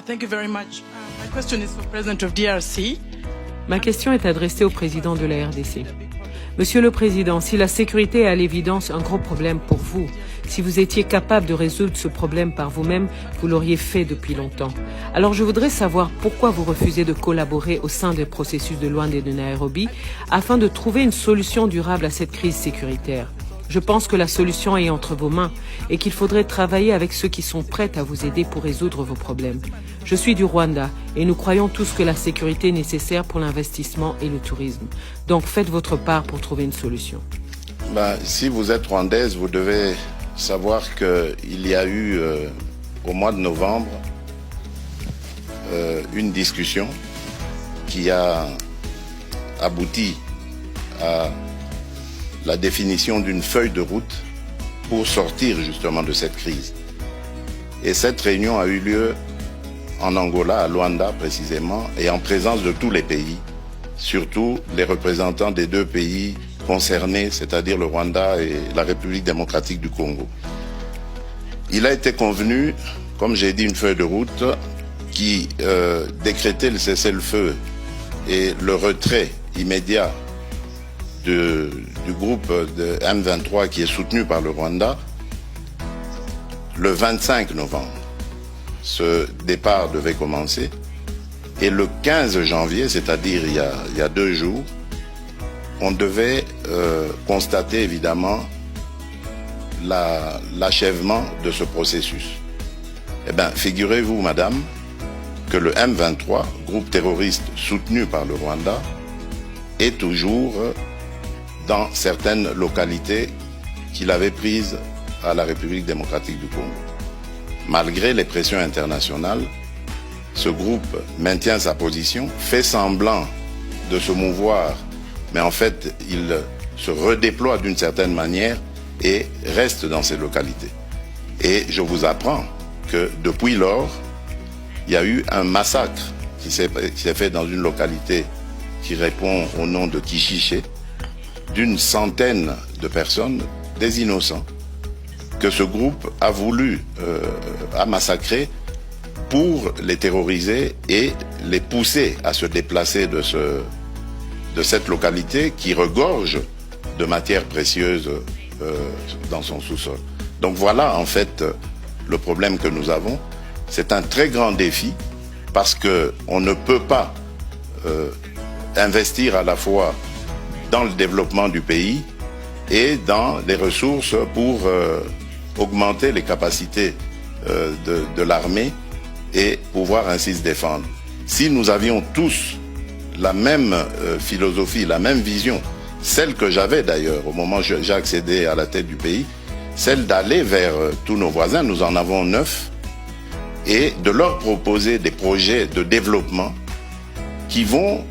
Thank you very much. My question is for President of DRC. Ma question est adressée au président de la RDC. Monsieur le Président, si la sécurité est à l'évidence un gros problème pour vous, si vous étiez capable de résoudre ce problème par vous-même, vous l'auriez fait depuis longtemps. Alors je voudrais savoir pourquoi vous refusez de collaborer au sein des processus de Luanda et de Nairobi afin de trouver une solution durable à cette crise sécuritaire. Je pense que la solution est entre vos mains et qu'il faudrait travailler avec ceux qui sont prêts à vous aider pour résoudre vos problèmes. Je suis du Rwanda et nous croyons tous que la sécurité est nécessaire pour l'investissement et le tourisme. Donc faites votre part pour trouver une solution. Si vous êtes rwandaise, vous devez savoir qu'il y a eu au mois de novembre une discussion qui a abouti à la définition d'une feuille de route pour sortir justement de cette crise. Et cette réunion a eu lieu en Angola, à Luanda précisément, et en présence de tous les pays, surtout les représentants des deux pays concernés, c'est-à-dire le Rwanda et la République démocratique du Congo. Il a été convenu, comme j'ai dit, une feuille de route qui décrétait le cessez-le-feu et le retrait immédiat du groupe de M23 qui est soutenu par le Rwanda le 25 novembre. Ce départ devait commencer et le 15 janvier, c'est-à-dire il y a 2 jours, on devait constater évidemment l'achèvement de ce processus. Eh bien, figurez-vous, madame, que le M23, groupe terroriste soutenu par le Rwanda, est toujours dans certaines localités qu'il avait prises à la République démocratique du Congo. Malgré les pressions internationales, ce groupe maintient sa position, fait semblant de se mouvoir, mais en fait, il se redéploie d'une certaine manière et reste dans ces localités. Et je vous apprends que depuis lors, il y a eu un massacre qui s'est fait dans une localité qui répond au nom de Kishiché, d'une centaine de personnes, des innocents, que ce groupe a voulu massacrer pour les terroriser et les pousser à se déplacer de cette localité qui regorge de matières précieuses dans son sous-sol. Donc voilà en fait le problème que nous avons. C'est un très grand défi parce qu'on ne peut pas investir à la fois dans le développement du pays et dans les ressources pour augmenter les capacités de l'armée et pouvoir ainsi se défendre. Si nous avions tous la même philosophie, la même vision, celle que j'avais d'ailleurs au moment où j'ai accédé à la tête du pays, celle d'aller vers tous nos voisins, nous en avons 9, et de leur proposer des projets de développement qui vont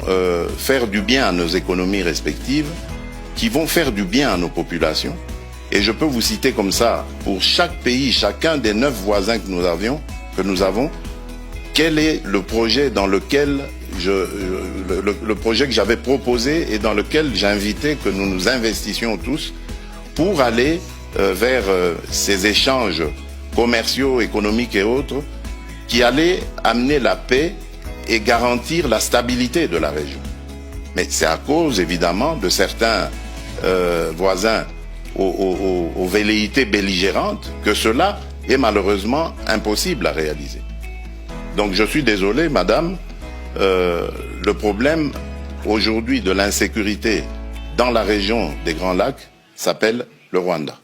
faire du bien à nos économies respectives, qui vont faire du bien à nos populations. Et je peux vous citer comme ça, pour chaque pays, chacun des 9 voisins que nous avons, quel est le projet dans lequel le projet que j'avais proposé et dans lequel j'invitais que nous nous investissions tous pour aller vers ces échanges commerciaux, économiques et autres qui allaient amener la paix et garantir la stabilité de la région. Mais c'est à cause, évidemment, de certains voisins aux velléités belligérantes que cela est malheureusement impossible à réaliser. Donc je suis désolé, madame, le problème aujourd'hui de l'insécurité dans la région des Grands Lacs s'appelle le Rwanda.